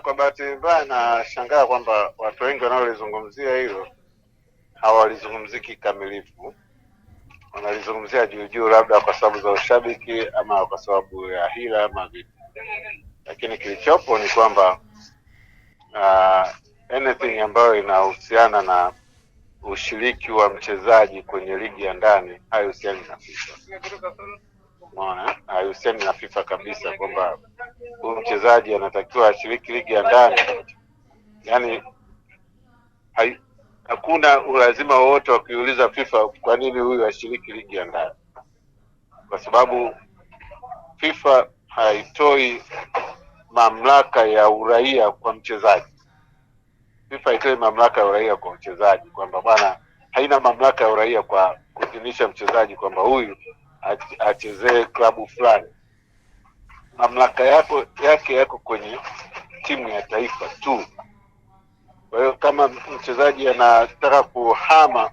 kwa bahati mbaya nashangaa kwamba watu wengi wanaolizungumzia hilo hawalizungumzii kikamilifu, wanalizungumzia juu juu, labda kwa sababu za ushabiki ama kwa sababu ya hila ama vipi. Lakini kilichopo ni kwamba anything ambayo inahusiana na ushiriki wa mchezaji kwenye ligi ya ndani haihusiani na FIFA. Unaona, haihusiani na FIFA kabisa, kwamba huyu mchezaji anatakiwa ashiriki ligi ya ndani. Yaani hakuna ulazima wowote wa kuuliza FIFA kwa nini huyu ashiriki ligi ya ndani, kwa sababu FIFA haitoi mamlaka ya uraia kwa mchezaji. FIFA haitoi mamlaka ya uraia kwa mchezaji, kwamba bwana, haina mamlaka ya uraia kwa kuidhinisha mchezaji kwamba huyu achezee klabu fulani. Mamlaka yake yako kwenye timu ya taifa tu. Kwa hiyo kama mchezaji anataka kuhama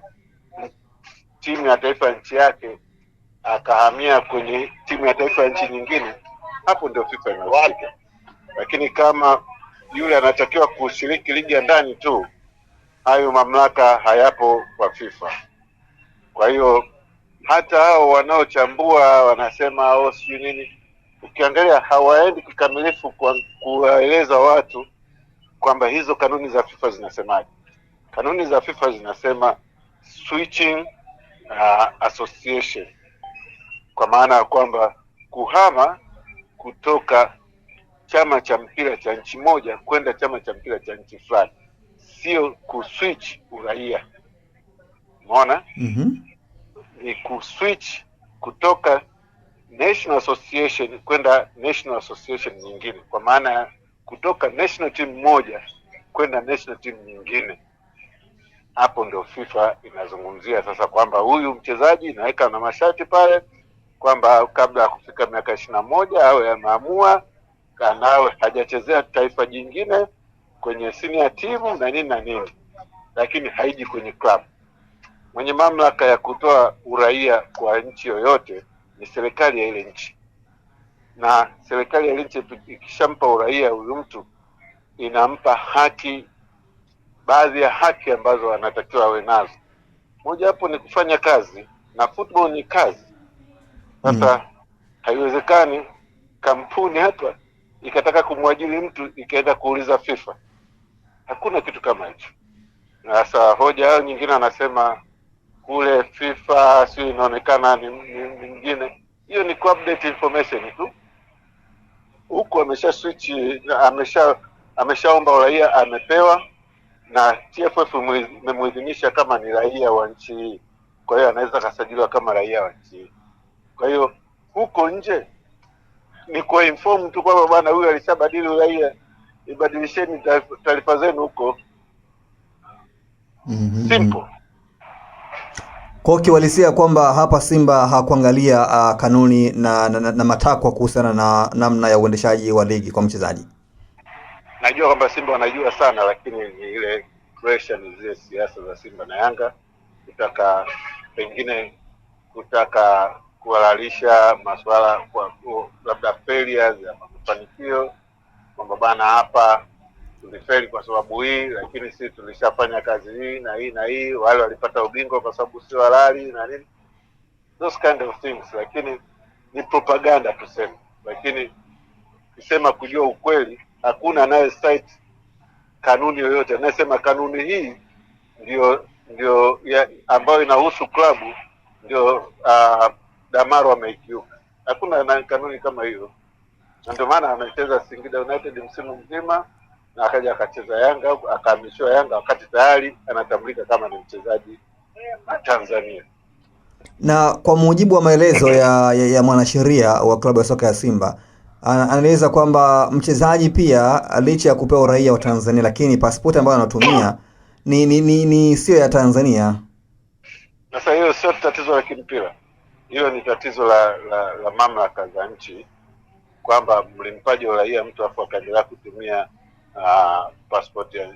timu ya taifa ya nchi yake akahamia kwenye timu ya taifa ya nchi nyingine, hapo ndio FIFA inahusika. Lakini kama yule anatakiwa kushiriki ligi ya ndani tu, hayo mamlaka hayapo kwa FIFA. Kwa hiyo hata hao wanaochambua wanasema sijui nini, ukiangalia hawaendi kikamilifu kwa kuwaeleza watu kwamba hizo kanuni za FIFA zinasemaje. Kanuni za FIFA zinasema switching association, kwa maana ya kwamba kuhama kutoka chama cha mpira cha nchi moja kwenda chama cha mpira cha nchi fulani, sio kuswitch uraia. Umeona? Ni kuswitch kutoka national association kwenda national association nyingine, kwa maana kutoka national team moja kwenda national team nyingine. Hapo ndio FIFA inazungumzia sasa kwamba huyu mchezaji inaweka na masharti pale kwamba kabla ya kufika miaka 21 awe ameamua kanawe hajachezea taifa jingine kwenye senior timu na nini na nini, lakini haiji kwenye club. Mwenye mamlaka ya kutoa uraia kwa nchi yoyote ni serikali ya ile nchi, na serikali ya ile nchi ikishampa uraia huyu mtu inampa haki, baadhi ya haki ambazo anatakiwa awe nazo. Moja hapo ni kufanya kazi, na football ni kazi. Sasa haiwezekani kampuni hapa ikataka kumwajiri mtu ikaenda kuuliza FIFA. Hakuna kitu kama hicho. Na sasa hoja yao nyingine anasema kule FIFA sio inaonekana ni nyingine. Hiyo ni update information tu. Huko amesha switch, ameshaomba uraia, amepewa, na TFF imemuidhinisha kama ni raia wa nchi hii. Kwa hiyo anaweza kasajiliwa kama raia wa nchi hii. Kwa hiyo huko nje ni kwa inform tu kwamba bwana huyu alishabadili uraia, ibadilisheni taarifa zenu huko. Simple. Kwa kiwalisia kwamba hapa Simba hakuangalia kanuni na matakwa kuhusiana na namna ya uendeshaji wa ligi kwa mchezaji. Najua kwamba Simba wanajua sana, lakini ni ile pressure, ni zile siasa za Simba na Yanga kutaka kuhalalisha masuala kwa labda failures ya mafanikio, kwamba bana hapa tulifeli kwa sababu hii, lakini sisi tulishafanya kazi hii na hii na hii, wale walipata ubingwa kwa sababu sio halali na nini, those kind of things. Lakini ni propaganda tuseme, lakini kusema kujua ukweli, hakuna anaye cite kanuni yoyote anayesema kanuni hii ndio ambayo inahusu klabu ndio Damaro ameikiuka. Hakuna kanuni kama hiyo, na ndio maana amecheza Singida United msimu mzima na akaja akacheza Yanga, akahamishiwa Yanga wakati tayari anatambulika kama ni mchezaji wa Tanzania. Na kwa mujibu wa maelezo ya mwanasheria wa klabu ya soka ya Simba, anaeleza kwamba mchezaji pia licha ya kupewa uraia wa Tanzania, lakini pasipoti ambayo anatumia ni sio ya Tanzania. Sasa hiyo sio tatizo la kimpira, hiyo ni tatizo la mamlaka za nchi, kwamba mlimpaje uraia mtu afu akaendelea kutumia passport ya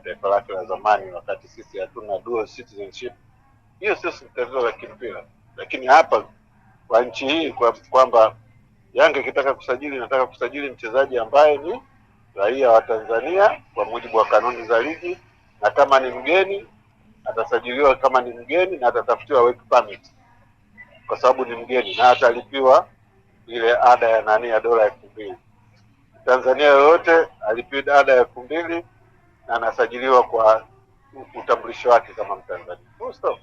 taifa lake la zamani wakati sisi hatuna dual citizenship. Hiyo sio tatizo la kimpira. Lakini hapa kwa nchi hii kwamba Yanga ikitaka kusajili, nataka kusajili mchezaji ambaye ni raia wa Tanzania kwa mujibu wa kanuni za ligi, na kama ni mgeni atasajiliwa kama ni mgeni na atatafutiwa work permit kwa sababu ni mgeni, na atalipiwa ile ada ya dola 2,000. Tanzania yoyote alipiwa ada ya 2,000 na anasajiliwa kwa utambulisho wake kama Mtanzania. Stop.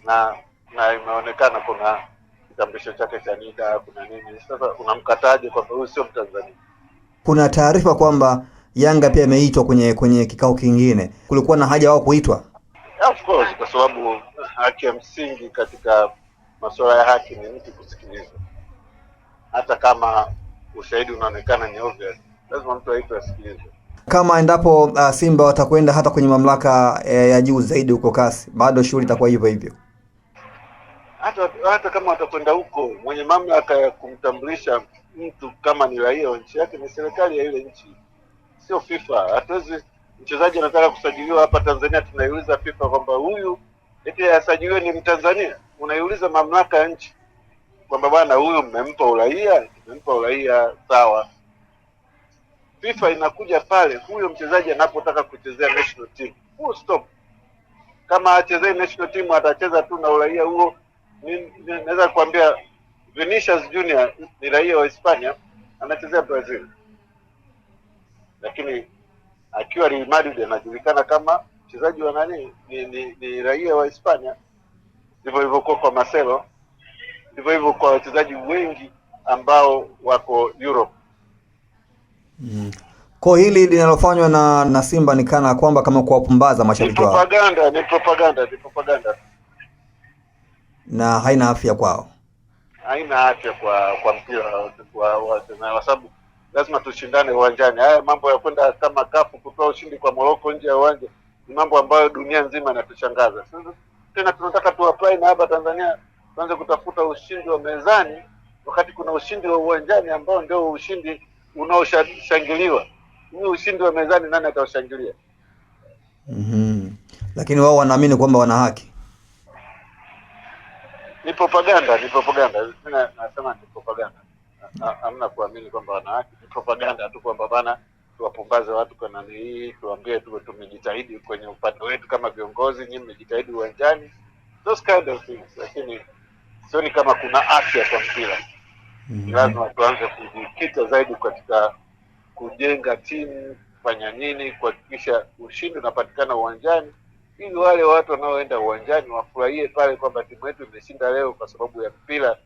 Na imeonekana kuna kitambulisho chake cha NIDA, kuna nini. Sasa unamkataje kwamba huyu sio Mtanzania? Kuna taarifa kwamba Yanga pia imeitwa kwenye kikao kingine. Kulikuwa na haja wao kuitwa? Of course, kwa sababu haki ya msingi katika masuala ya haki ni mtu kusikilizwa. Hata kama ushahidi unaonekana ni obvious, lazima mtu aitwe asikilizwe. Kama endapo Simba watakwenda hata kwenye mamlaka ya juu zaidi huko CAS, bado shughuli itakuwa hivyo hivyo. Hata kama watakwenda huko, mwenye mamlaka ya kumtambulisha mtu kama ni raia wa nchi yake ni serikali ya ile nchi, sio FIFA. Hatuwezi, mchezaji anataka kusajiliwa hapa Tanzania, tunaiuliza FIFA kwamba huyu eti asajiliwe ni Mtanzania. Unaiuliza mamlaka ya nchi kwamba bwana huyu mmempa uraia, sawa. FIFA inakuja pale huyo mchezaji anapotaka kuchezea national team. Full stop. Kama achezee national team atacheza tu na uraia huo. Naweza kuambia Vinicius Junior ni raia wa Hispania, anachezea Brazil. Lakini akiwa Real Madrid anajulikana kama mchezaji wa nani? Ni raia wa Hispania. Ndivyo hivyo kwa Marcelo. Ndivyo hivyo kwa wachezaji wengi ambao wako Europe. Kwa hili linalofanywa na Simba ni kana kwamba kama kuwapumbaza mashabiki wao. Ni propaganda. Na haina afya kwao. Haina afya kwa mpira kwa sababu lazima tushindane uwanjani. Haya mambo ya kwenda kama kafu kutoa ushindi kwa Morocco nje ya uwanja ni mambo ambayo dunia nzima inatushangaza. Sasa tena tunataka tu apply na hapa Tanzania tuanze kutafuta ushindi wa mezani wakati kuna ushindi wa uwanjani ambao ndio ushindi unaoshangiliwa. Ni ushindi wa mezani, nani ataushangilia? Lakini wao wanaamini kwamba wana haki. Ni propaganda. Nasema ni propaganda. Hamna kuamini kwamba wana haki. Ni propaganda tu kwamba bana tuwapumbaze watu kwa nani hii, tuambie tu tumejitahidi kwenye upande wetu kama viongozi, nyinyi mmejitahidi uwanjani. Those kind of things. Lakini sioni kama kuna afya kwa mpira. Lazima tuanze kujikita zaidi katika kujenga timu, kufanya nini kuhakikisha ushindi unapatikana uwanjani, ili wale watu wanaoenda uwanjani wafurahie pale kwamba timu yetu imeshinda leo kwa sababu ya mpira,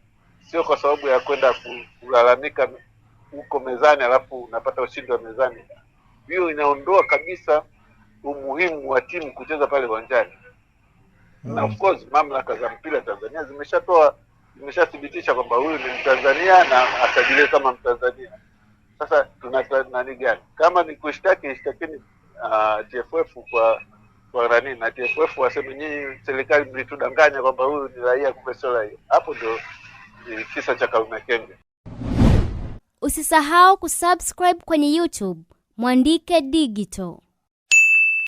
sio kwa sababu ya kwenda kulalamika huko mezani alafu unapata ushindi wa mezani. Hiyo inaondoa kabisa umuhimu wa timu kucheza pale uwanjani. Na of course mamlaka za mpira Tanzania zimeshathibitisha kwamba huyu ni Mtanzania na asajiliwe kama Mtanzania. Sasa tunataka nani gani? Kama ni kushtaki, shtakini TFF kwa nani, na TFF waseme nyinyi serikali mlitudanganya kwamba huyu ni raia kumbe sio raia. Hapo ndio kisa cha Karume Kenge. Usisahau kusubscribe kwenye YouTube Mwandike Digital.